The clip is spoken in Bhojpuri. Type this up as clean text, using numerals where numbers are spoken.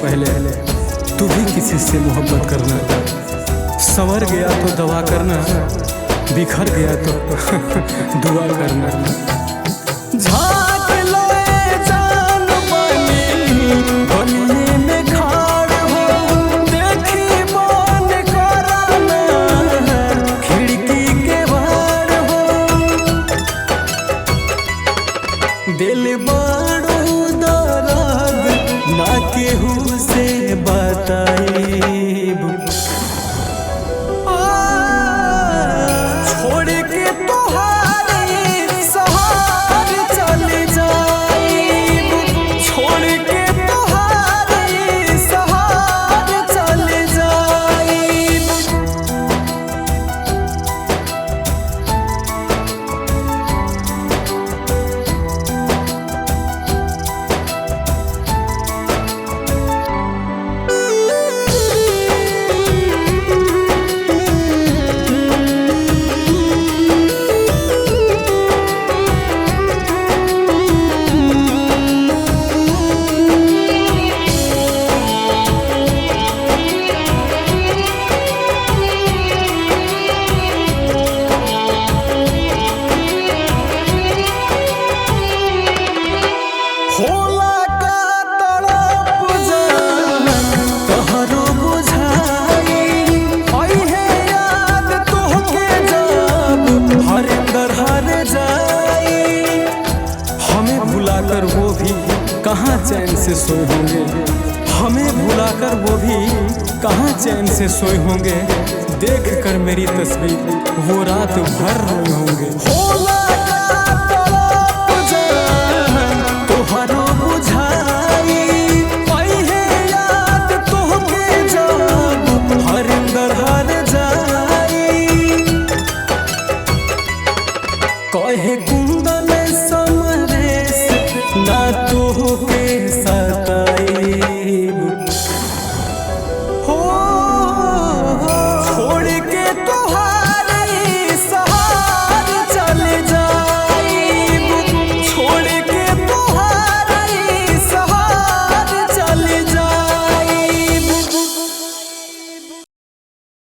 पहले तू भी किसी से मोहब्बत करना। संवर गया तो दवा करना, बिखर गया तो दुआ करना। झाँक लो जान बनी में खाड़ हो, देखी मन कराना खिड़की के बाहर हो। दिल बड़ो दर्द ना केहू से बताइब, छोड़ के तोहारे सहार चले जाइब, छोड़ के तोहारे सहार चले जाइब। होला का तड़प जान तोहरो बुझाई, अइहे याद तोहके जब हरिंदर हर जाई। हमें भुलाकर वो भी कहाँ चैन से सोए होंगे, हमें भुलाकर वो भी कहाँ चैन से सोए होंगे। देख कर मेरी तस्वीर वो रात भर रोए होंगे। होला का तड़प जान तोहरो